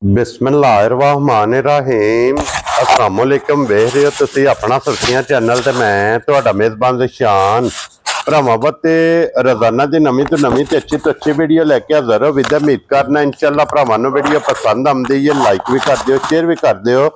बिस्मिल्लाहिर्रहमानिर्रहीम अस्सलाम वालेकुम। वेख रहे हो तुसी अपना सुर्खियां चैनल ते मैं तुहाडा मेज़बान ज़िशान भरावां ते रोजाना दी नवीं तो अच्छी वीडियो लैके हाज़र हो। विद उम्मीद करना इंशाअल्लाह भरावां नूं वीडियो पसंद आउंदी है। लाइक भी कर दिओ, शेयर भी कर दिओ।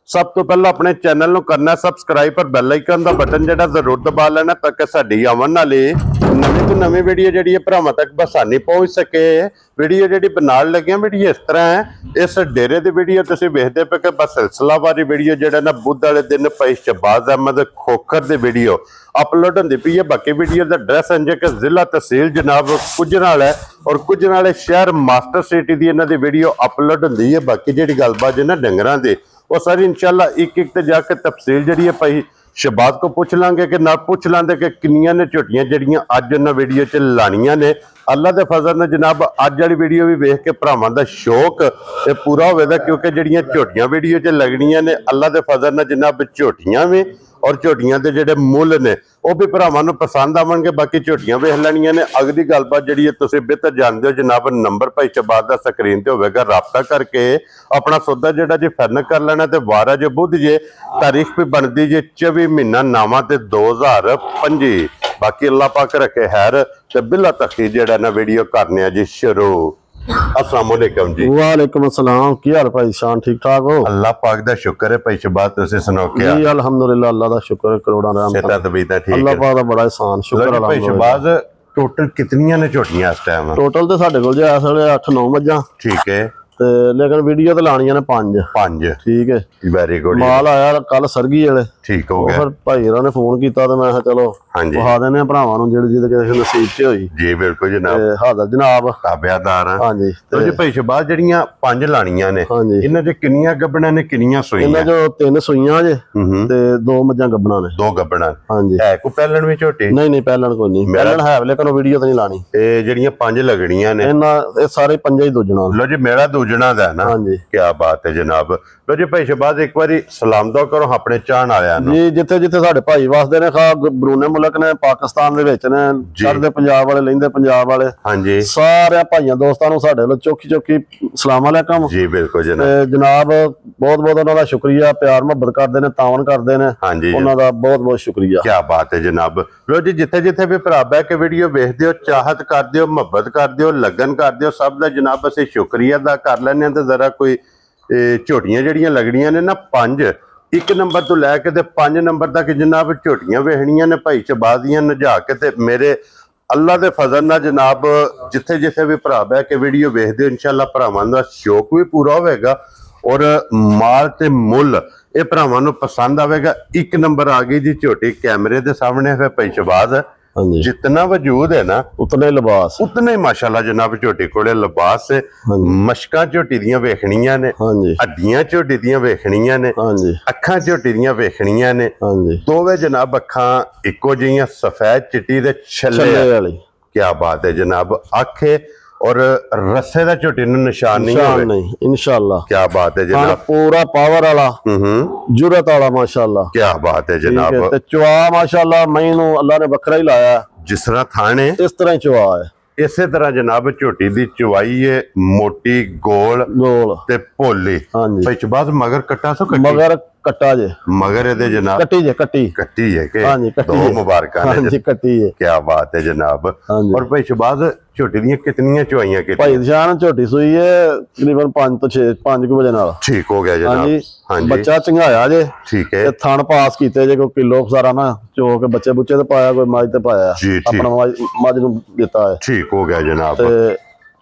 सब तो पहले अपने चैनल नूं करना सबसक्राइब पर बैल आइकन दा बटन जिहड़ा जरूर दबा लेना ताकि साडी आवन वाली नवीं तो नवीं वीडियो जिहड़ी है भरावां तक बसानी पहुंच सके। वीडियो जिहड़ी बनाउण लगे वीडियो इस तरह है, इस डेरे की वीडियो तुसीं वेखदे पे कि बस सिलसिलावारी वीडियो जिहड़ा ना बुध वाले दिन भाई शहबाज अहमद खोखर की वीडियो अपलोड होंदी पई है। बाकी वीडियो का एड्रैस है कि जिला तहसील जनाब कुजनाल है और कुजनाल शहर मास्टर सिटी की इन्हां दी वीडियो अपलोड होंदी है। बाकी जिहड़ी गलबात है ना डंगरां दी वो सारी इंशाअल्लाह एक ते जाके तफसील जी है भाई शहबाज को पूछ लांगे कि ना पूछ लांगे कि किन्नियां ने झोटियां जड़ियां अज उन्हें वीडियो च लानियां ने। अल्लाह के फजल ने जनाब अज वाली वीडियो भी वेख के भरावां दा शौक पूरा होवेगा, क्योंकि जड़ियां झोटियां वीडियो च लगनियां ने अल्लाह के फजल ने जनाब झोटियां भी और झोटियां के जिहड़े मुल ने वो भी भरावां नूं पसंद आवेंगे। बाकी झोटियां वेख लैनियां ने। अगली गलबात जिहड़ी है तुसीं बेहतर जानदे हो जनाब नंबर भाई शहबाज दा स्क्रीन ते होवेगा, राबता करके अपना सौदा जिहड़ा जी फाइनल कर लेना। ते वारा जो बुध जे तारीख भी बनती जे 24 महीना नावां ते 2025। बाकी अल्लाह पाक रखे खैर ते बिला तखी जिहड़ा ना वीडियो करने जी शुरू। अस्सलाम वालेकुम जी। वालेकुम अस्सलाम। की हाल भाई शान, ठीक ठाक हो? अल्लाह पाक दा शुक्र है भाई शहबाज, तुसीं सुनाओ क्या? जी अल्हम्दुलिल्लाह, अल्लाह दा शुक्र है, करोड़ां रहमत। तबीयत ठीक है? अल्लाह पाक दा बड़ा एहसान, शुक्र भाई शहबाज टोटल कितनियां ने झोटियां इस टाइम? टोटल ते साडे कोल जे इस वेले 8-9 मज्जां। ठीक है, ते लेकिन वीडियो ते लानियां ने 5। ठीक है, वेरी गुड। माल आया कल सरगी वाले, ठीक हो गया। फिर भाई ने फोन कीता ते मैं कहा चलो वहा देने भरावां नूं जेहड़ी जिहदे नसीब च होई। जी बिल्कुल जनाब, हाज़र जनाब ताबेदार हां। हां जी। तो जी भाई शहबाज जड़ियां 5 लानियां ने, हां जी, इन्हां दे किन्नियां गब्बणां ने किन्नियां सूईयां? इन्हां जो 3 सूईयां जे ते 2 मज्जां गब्बणां ने। 2 गब्बणां। हां जी। है को पैलण भी झोटी? नहीं पैलण कोई नहीं, पैलण है लेकिन वीडियो ते नहीं लानी। ते जड़ियां 5 लगणियां ने इन्हां ये सारे 5 ही दूजणा। लो जी मेरा दूजणा दा ना। हां जी, क्या बात है जनाब। लो जी भाई शहबाज एक बारी सलाम दो करो अपने चाहण वालियां नूं। जी जिथे जिथे साडे भाई वसदे ने, खा बरूने मुल्क ने, पाकिस्तान दे विच ने, चढ़दे पंजाब वाले, लैंदे पंजाब वाले, हां जी, सारे भाइयां दोस्तां नूं साडे लो चौकी चौकी सलाम अलैकुम। जी बिल्कुल जनाब। जनाब बहुत बहुत उन्हां दा शुक्रिया, प्यार मुहब्बत करदे ने, तावन करदे ने। हां जी, उन्हां दा बहुत बहुत शुक्रिया। क्या बात है जनाब। लो जी जिथे जिथे भी भरा बह के वीडियो वेखदे हो, चाहत करदे हो, मुहब्बत करदे हो, लगन करदे हो, सब दा जनाब असीं शुक्रिया अदा कर लैने। ते जरा कोई झोटियां जड़ियां लगनियां ने ना 5, 1 नंबर तो लैके ते 5 नंबर तक जनाब झोटियां वेखनियां ने भाई शहबाज दियां नजा के। ते मेरे अल्लाह दे फजल नाल जनाब जिथे जिथे भी भरा बह के वीडियो वेखदे हो इंशाअल्लाह भरावां दा शौक भी पूरा होवेगा और माल ते मुल ये भरावां नूं पसंद आवेगा। 1 नंबर आ गई जी झोटी कैमरे दे सामने है भाई शहबाज। जितना वजूद है ना उतना लिबास, उतना ही माशाल्लाह जनाब झोटी कोले लिबास है। मशकां झोटी दियां वेखणियां ने, हड्डियां झोटी दियां वेखणियां ने, अखां झोटी दियां वेखणियां ने। दोवें जनाब अखां इक्को जिहियां सफेद चिट्टी दे छल्ले वाली। क्या बात है जनाब। अख और रस्से दा झोटी नूं निशान नहीं इंशाअल्लाह। क्या बात है जनाब। पूरा पावर वाला, जुरत वाला माशाअल्लाह। क्या बात है जनाब। ते चवा माशाअल्लाह मई नूं अल्लाह ने बकरा ही लाया, जिस तरह थाने इस तरह ही चवा है। इसे तरह जनाब झोटी दी चवाई है, मोटी गोल गोल ते भोली। हां जी भाई शहबाज मगर कट्टा सो कट्टी? मगर कट्टा जे, मगर दे जनाब कट्टी जे, कट्टी है के? हां जी कट्टी। 2 मुबारकां ने। हां जी कट्टी है। क्या बात है जनाब। और भाई शहबाज झोटी दियां कितनियां चवाइयां की? भाई जान झोटी सुई है तकरीबन 5 तो 6 5 बजे। ठीक हो गया जनाब। हां जी बच्चा चंगाया जे। ठीक है। थण पास कीते जे, कोई किलो सारा ना चो के बच्चे बुच्चे ते पाया, कोई मज ते पाया, अपना मज नूं दिता है। ठीक हो गया जनाब।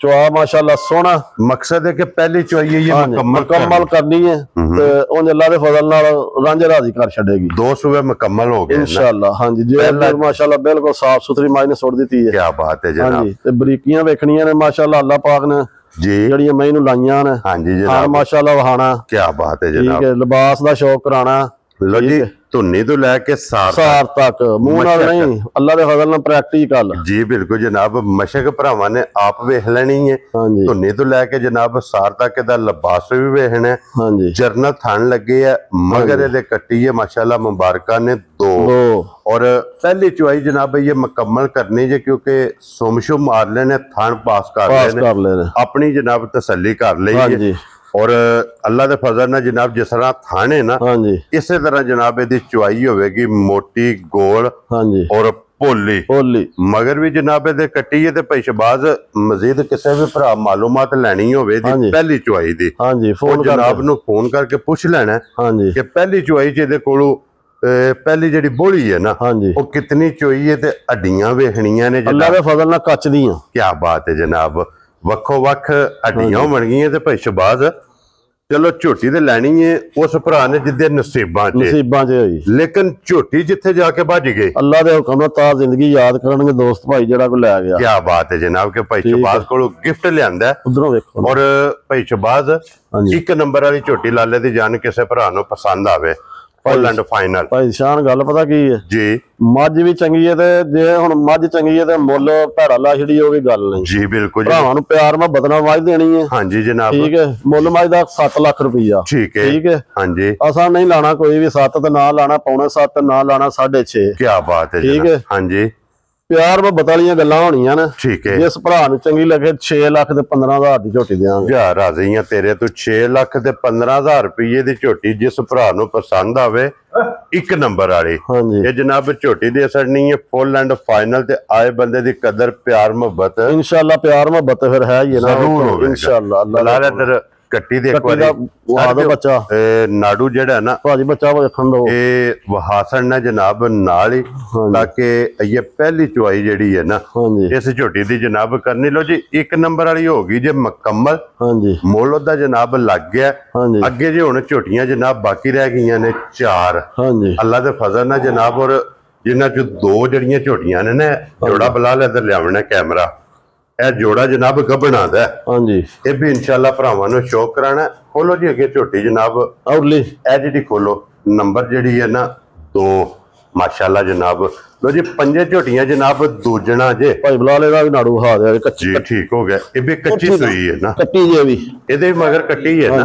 चवा माशाअल्लाह सोना। मकसद है कि पहली चवाई ये मुकम्मल करनी है ते उन अल्लाह दे फजल नाल रांझे राजी कर छड़ेगी। 2 सूबे मुकम्मल हो गए इंशाअल्लाह। हां जी जे माशाअल्लाह बिल्कुल साफ सुथरी माई ने सुट दी है। क्या बात है जनाब। हां जी ते बरीकियां वेखणियां ने माशाअल्लाह अल्लाह पाक ने जी जड़ियां मई नूं लाइयां ने। हां जी जनाब माशाअल्लाह वहाना। क्या बात है जनाब। ठीक है, लिबास दा शौक कराना। लो जी धुन्नी तो लैके सार तक मुंह नाल नहीं, अल्लाह दे फजल नाल प्रैक्टिकल। जी बिल्कुल जनाब। मशक भरावां ने आप वेख लेनी है। धुन्नी तो लैके जनाब सार तक दा लिबास भी वेखना है। हां जी जरनल थान लगे है, मगर इहदे कट्टी है माशाअल्लाह मुबारकां ने 2। और पहली चुवाई जनाब ये मुकम्मल करनी जे, क्योंकि सुम शुम मार लेने, थान पास कर लेने, अपनी जनाब तसल्ली कर ली। ਔਰ ਅੱਲਾ ਦੇ ਫਜ਼ਲ ਨਾਲ ਜਨਾਬ ਜਿਸ ਤਰ੍ਹਾਂ ਥਾਣੇ ਨਾ ਹਾਂਜੀ ਇਸੇ ਤਰ੍ਹਾਂ ਜਨਾਬ ਇਹਦੀ ਚੁਆਈ ਹੋਵੇਗੀ ਮੋਟੀ ਗੋਲ ਹਾਂਜੀ ਔਰ ਭੋਲੀ ਮਗਰ ਵੀ ਜਨਾਬ ਇਹਦੇ ਕੱਟੀ ਹੈ ਤੇ ਭਾਈ ਸ਼ਹਬਾਜ਼ ਮਜ਼ੀਦ ਕਿਸੇ ਵੀ ਭਰਾ ਮਾਲੂਮਾਤ ਲੈਣੀ ਹੋਵੇ ਦੀ ਪਹਿਲੀ ਚੁਆਈ ਦੀ ਹਾਂਜੀ ਫੋਨ ਜਨਾਬ ਨੂੰ ਫੋਨ ਕਰਕੇ ਪੁੱਛ ਲੈਣਾ ਹਾਂਜੀ ਕਿ ਪਹਿਲੀ ਚੁਆਈ ਚ ਇਹਦੇ ਕੋਲੋਂ ਪਹਿਲੀ ਜਿਹੜੀ ਬੋਲੀ ਹੈ ਨਾ ਉਹ ਕਿਤਨੀ ਚੋਈ ਹੈ ਤੇ ਹੱਡੀਆਂ ਵੇਖਣੀਆਂ ਨੇ ਅੱਲਾ ਦੇ ਫਜ਼ਲ ਨਾਲ ਕੱਚ ਦੀਆਂ ਕੀ ਬਾਤ ਹੈ ਜਨਾਬ ਵੱਖੋ ਵੱਖ ਹੱਡੀਆਂ ਬਣ ਗਈਆਂ ਤੇ ਭਾਈ ਸ਼ਹਬਾਜ਼ ਚਲੋ ਝੋਟੀ ਤੇ ਲੈਣੀ ਹੈ ਉਸ ਭਰਾ ਨੇ ਜਿੱਦੇ ਨਸੀਬਾਂ 'ਚ ਹੋਈ ਲੇਕਿਨ ਝੋਟੀ ਜਿੱਥੇ ਜਾ ਕੇ ਭੱਜ ਗਏ ਅੱਲਾ ਦੇ ਹੁਕਮ ਨਾਲ ਤਾਂ ਜ਼ਿੰਦਗੀ ਯਾਦ ਕਰਨਗੇ ਦੋਸਤ ਭਾਈ ਜਿਹੜਾ ਕੋ ਲੈ ਗਿਆ ਕੀ ਬਾਤ ਹੈ ਜਨਾਬ ਕਿ ਭਾਈ ਸ਼ਹਬਾਜ਼ ਕੋਲੋਂ ਗਿਫਟ ਲਿਆਂਦਾ ਉਧਰੋਂ ਵੇਖੋ ਔਰ ਭਾਈ ਸ਼ਹਬਾਜ਼ ਇੱਕ ਨੰਬਰ ਵਾਲੀ ਝੋਟੀ ਲਾਲੇ ਦੀ ਜਾਨ ਕਿਸੇ ਭਰਾ ਨੂੰ ਪਸੰਦ ਆਵੇ ਹੋਲੈਂਡ ਫਾਈਨਲ ਭਾਈ ਸ਼ਾਨ ਗੱਲ ਪਤਾ ਕੀ ਹੈ ਜੀ ਮੱਝ ਵੀ ਚੰਗੀ ਹੈ ਤੇ ਜੇ ਹੁਣ ਮੱਝ ਚੰਗੀ ਹੈ ਤੇ ਮੁੱਲ ਭੈੜਾ ਲਾ ਛੜੀ ਹੋਗੀ ਗੱਲ ਨਹੀਂ ਜੀ ਬਿਲਕੁਲ ਭਰਾਵਾਂ ਨੂੰ ਪਿਆਰ ਮੁਹੱਬਤ ਨਾਲ ਮੱਝ ਦੇਣੀ ਹੈ ਹਾਂਜੀ ਜਨਾਬ ਠੀਕ ਹੈ ਮੁੱਲ ਮੱਝ ਦਾ 7 ਲੱਖ ਰੁਪਈਆ ਠੀਕ ਹੈ ਹਾਂਜੀ ਅਸਾਂ ਨਹੀਂ ਲਾਣਾ ਕੋਈ ਵੀ 7 ਤੇ ਨਾ ਲਾਣਾ ਪੌਣੇ 7 ਤੇ ਨਾ ਲਾਣਾ 6.5 ਕੀ ਬਾਤ ਹੈ ਠੀਕ ਹੈ ਹਾਂਜੀ ਪਿਆਰ ਮੁਹੱਬਤ ਵਾਲੀਆਂ ਗੱਲਾਂ ਹੋਣੀਆਂ ਨੇ ਠੀਕ ਹੈ ਜਿਸ ਭਰਾ ਨੂੰ ਚੰਗੀ ਲੱਗੇ 6 ਲੱਖ ਤੇ 15,000 ਦੀ ਝੋਟੀ ਦੇਵਾਂਗੇ ਜਾ ਰਾਜ਼ੀ ਆ ਤੇਰੇ ਤੋਂ 6 ਲੱਖ ਤੇ 15,000 ਰੁਪਏ ਦੀ ਝੋਟੀ ਜਿਸ ਭਰਾ ਨੂੰ ਪਸੰਦ ਆਵੇ ਇੱਕ ਨੰਬਰ ਵਾਲੀ ਇਹ ਜਨਾਬ ਝੋਟੀ ਦੀ ਅਸਰ ਨਹੀਂ ਹੈ ਫੁੱਲ ਐਂਡ ਫਾਈਨਲ ਤੇ ਆਏ ਬੰਦੇ ਦੀ ਕਦਰ ਪਿਆਰ ਮੁਹੱਬਤ ਇਨਸ਼ਾਅੱਲਾ ਪਿਆਰ ਮੁਹੱਬਤ ਫਿਰ ਹੈ ਹੀ ਨਾ ਇਨਸ਼ਾਅੱਲਾ ਅੱਲਾਹ ਦਾ ਕੱਟੀ ਦੇ ਇੱਕ ਵਾਰੀ ਬੱਚਾ ਨਾੜੂ ਜਿਹੜਾ ਨਾ ਭਾਜੀ ਬੱਚਾ ਵੇਖਣ ਦੋ ਇਹ ਵਹਾਸਣ ਨਾ ਜਨਾਬ ਨਾਲ ਹੀ ਤਾਂ ਕਿ ਇਹ ਪਹਿਲੀ ਚੁਆਈ ਜਿਹੜੀ ਹੈ ਨਾ ਇਸ ਝੋਟੀ ਦੀ ਜਨਾਬ ਕਰਨੀ ਲੋ ਜੀ ਇੱਕ ਨੰਬਰ ਵਾਲੀ ਹੋ ਗਈ ਜੇ ਮੁਕੰਮਲ ਮੁੱਲ ਉਹਦਾ ਜਨਾਬ ਲੱਗ ਗਿਆ ਅੱਗੇ ਜੇ ਹੁਣ ਝੋਟੀਆਂ ਜਨਾਬ ਬਾਕੀ ਰਹਿ ਗਈਆਂ ਨੇ 4 ਅੱਲਾ ਦੇ ਫਜ਼ਲ ਨਾਲ ਜਨਾਬ ਔਰ ਜਿਨ੍ਹਾਂ ਚ 2 ਜਿਹੜੀਆਂ ਝੋਟੀਆਂ ਨੇ ਨਾ ਜੋੜਾ ਬਲਾਲ ਇੱਧਰ ਲਿਆਉਣਾ ਕੈਮਰਾ ਇਹ ਜੋੜਾ ਜਨਾਬ ਗੱਭਣਾ ਦਾ ਇਹ ਵੀ ਇਨਸ਼ਾਅੱਲਾ ਭਰਾਵਾਂ ਨੂੰ ਸ਼ੌਕ ਕਰਾਣਾ ਖੋਲੋ ਜੀ ਅੱਗੇ ਝੋਟੀ ਜਨਾਬ ਔਰਲੀ ਇਹ ਜਿਹੜੀ ਖੋਲੋ ਨੰਬਰ ਜਿਹੜੀ ਹੈ ਨਾ 2 ਮਾਸ਼ਾਅੱਲਾ ਜਨਾਬ ਲੋ ਜੀ 5 ਝੋਟੀਆਂ ਜਨਾਬ ਦੂਜਣਾ ਜੇ ਭਾਈ ਬਲਾਲੇ ਦਾ ਵੀ ਨਾੜੂ ਹਾ ਦੇ ਕੱਚੀ ਠੀਕ ਹੋ ਗਿਆ ਇਹ ਵੀ ਕੱਚੀ ਸੂਈ ਹੈ ਨਾ ਕੱਟੀ ਜੇ ਵੀ ਇਹਦੇ ਮਗਰ ਕੱਟੀ ਹੈ ਨਾ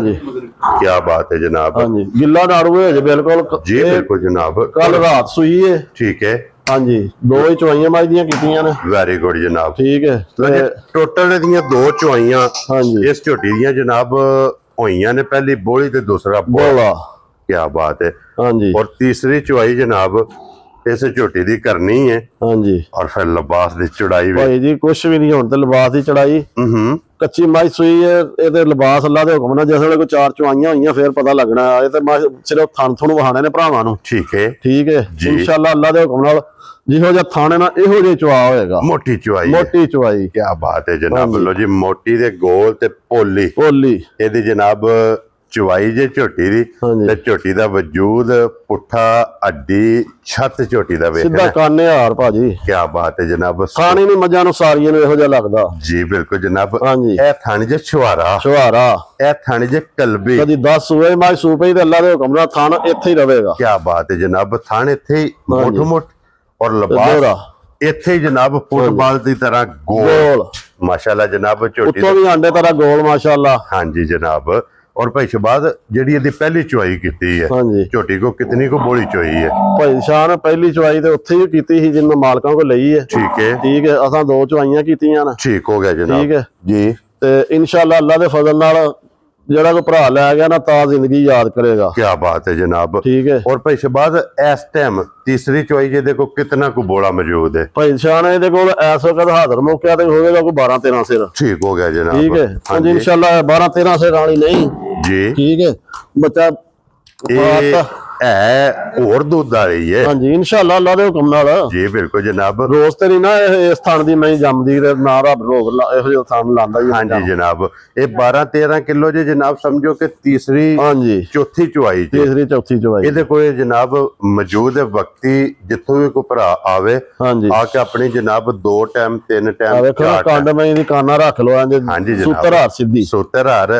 ਕੀ ਬਾਤ ਹੈ ਜਨਾਬ ਗਿੱਲਾ ਨਾੜੂ ਹੈ ਬਿਲਕੁਲ ਜੀ ਬਿਲਕੁਲ ਜਨਾਬ ਕੱਲ ਰਾਤ ਸੂਈ ਹੈ ਠੀਕ ਹੈ ਹਾਂਜੀ 2 ਹੀ ਚੁਆਈਆਂ ਮੱਝ ਦੀਆਂ ਕੀਤੀਆਂ ਨੇ ਵੈਰੀ ਗੁੱਡ ਜਨਾਬ ਠੀਕ ਹੈ ਟੋਟਲ ਇਹਦੀਆਂ 2 ਚੁਆਈਆਂ ਇਸ ਝੋਟੀ ਦੀਆਂ ਜਨਾਬ ਹੋਈਆਂ ਨੇ ਪਹਿਲੀ ਬੋਲੀ ਤੇ ਦੂਸਰਾ ਬੋਲਾ ਕੀ ਬਾਤ ਹੈ ਔਰ ਤੀਸਰੀ ਚੁਆਈ ਜਨਾਬ ਇਸ ਝੋਟੀ ਦੀ ਕਰਨੀ ਹੈ ਔਰ ਫਿਰ ਲਿਬਾਸ ਦੀ ਚੜਾਈ ਭਾਈ ਜੀ ਕੁਛ ਵੀ ਨਹੀਂ ਹੁਣ ਤੇ ਲਿਬਾਸ ਦੀ ਚੜਾਈ ਕੱਚੀ ਮੱਝ ਸੂਈ ਹੈ ਇਹਦੇ ਲਿਬਾਸ ਅੱਲਾ ਦੇ ਹੁਕਮ ਨਾਲ ਜਿਸ ਵੇਲੇ ਕੋਈ 4 ਚੁਆਈਆਂ ਹੋਈਆਂ ਫਿਰ ਪਤਾ ਲੱਗਣਾ ਇਹ ਤੇ ਸਿਰਫ ਥਣ ਥਣ ਵਹਾਣੇ ਨੇ ਭਰਾਵਾਂ ਨੂੰ ਠੀਕ ਹੈ ਇਨਸ਼ਾਅੱਲਾ ਅੱਲਾ ਦੇ ਹੁਕਮ ਨਾਲ ਜਿਹੋ ਜਿਹਾ ਥਾਣੇ ਨਾਲ ਇਹੋ ਜਿਹੀ ਚੁਆ ਹੋਏਗਾ ਮੋਟੀ ਚੁਆਈ ਕੀ ਬਾਤ ਹੈ ਜਨਾਬ ਲੋ ਜੀ ਮੋਟੀ ਦੇ ਗੋਲ ਤੇ ਪੋਲੀ ਇਹਦੀ ਜਨਾਬ ਚੁਆਈ ਜੇ ਝੋਟੀ ਦੀ ਤੇ ਝੋਟੀ ਦਾ ਵਜੂਦ ਪੁੱਠਾ ਅੱਡੀ ਛੱਤ ਝੋਟੀ ਦਾ ਵੇਖ ਸਿੱਧਾ ਕਾਨੇ ਹਾਰ ਭਾਜੀ ਕੀ ਬਾਤ ਹੈ ਜਨਾਬ ਖਾਣੀ ਨਹੀਂ ਮੱਝਾਂ ਨੂੰ ਸਾਰੀਆਂ ਨੂੰ ਇਹੋ ਜਿਹਾ ਲੱਗਦਾ ਜੀ ਬਿਲਕੁਲ ਜਨਾਬ ਇਹ ਥਣ ਜੇ ਛੁਹਾਰਾ ਇਹ ਥਣ ਜੇ ਕਲਬੀ ਕਦੀ 10 ਸੂਏ ਮਾਈ ਸੂਪੇ ਤੇ ਅੱਲਾ ਦੇ ਹੁਕਮ ਨਾਲ ਥਣ ਇੱਥੇ ਹੀ ਰਹੇਗਾ ਕੀ ਬਾਤ ਹੈ ਜਨਾਬ ਥਣ ਇੱਥੇ ਹੀ ਮੋਟ ਔਰ ਲਬਾਸ ਇੱਥੇ ਹੀ ਜਨਾਬ ਫੁੱਟਬਾਲ ਦੀ ਤਰ੍ਹਾਂ ਗੋਲ ਮਾਸ਼ਾਅੱਲਾ ਜਨਾਬ ਝੋਟੀ ਉੱਤੋਂ ਵੀ ਆਂਡੇ ਤਰ੍ਹਾਂ ਗੋਲ ਮਾਸ਼ਾਅੱਲਾ ਹਾਂਜੀ ਜਨਾਬ और भाई शहबाज ਜਿਹੜੀ ਇਹਦੀ ਪਹਿਲੀ ਚੁਆਈ ਕੀਤੀ ਹੈ ਝੋਟੀ ਕੋ ਕਿਤਨੀ ਕੋ ਬੋਲੀ ਚੁਆਈ ਹੈ ਭਾਈ ਸ਼ਾਨ ਪਹਿਲੀ ਚੁਆਈ ਤੇ ਉੱਥੇ ਹੀ ਕੀਤੀ ਸੀ ਜਿੰਨ ਮਾਲਕਾਂ ਕੋ ਲਈ ਹੈ ਠੀਕ ਹੈ ਅਸਾਂ 2 ਚੁਆਈਆਂ ਕੀਤੀਆਂ ਨਾ ਠੀਕ ਹੋ ਗਿਆ ਜਨਾਬ ਠੀਕ ਹੈ ਜੀ ਤੇ ਇਨਸ਼ਾਅੱਲਾ ਅੱਲਾ ਦੇ ਫਜ਼ਲ ਨਾਲ ਜਿਹੜਾ ਕੋ ਭਰਾ ਲੈ ਗਿਆ ਨਾ ਤਾਂ ਜ਼ਿੰਦਗੀ ਯਾਦ ਕਰੇਗਾ ਕੀ ਬਾਤ ਹੈ ਜਨਾਬ ਠੀਕ ਹੈ और भाई शहबाज ਇਸ ਟਾਈਮ तीसरी चुआई जे देखो कितना को बोला मौजूद है भाई शान है देखो इस वक्त हाजिर मौके ते होगा कोई 12-13 सिर ठीक हो गया जनाब ठीक है हाँ जी इंशाल्लाह 12-13 सिर आनी नहीं जी ठीक है बच्चा है और दूध वाली है हाँ जी इंशाल्लाह अल्लाह दे हुक्म नाल जी बिल्कुल जनाब रोज ते नहीं ना इस थान दी मैं जमदी ते ना रब रोग ਇਹੋ ਜਿਹਾ थान लांदा ही हाँ जी जनाब ये 12-13 किलो जे जनाब समझो कि तीसरी हाँ जी चौथी चुआई तीसरी चौथी चुआई ਇਹਦੇ ਕੋਲੇ ਜਨਾਬ ਮੌਜੂਦ ਹੈ ਵਕਤੀ ਜਿੱਥੋਂ ਵੀ ਕੋਈ ਭਰਾ ਆਵੇ हाँ जी ਆ ਕੇ ਆਪਣੀ ਜਨਾਬ 2 ਟਾਈਮ 3 ਟਾਈਮ ਵੇਖੋ ਕੰਡ ਮੈਂ ਦੀ ਕਾਨਾ ਰੱਖ ਲੋ ਆਂ हाँ जी ਜਨਾਬ ਸੁਤਰ ਹਾਰ ਸਿੱਧੀ ਸੁਤਰ ਹਾਰ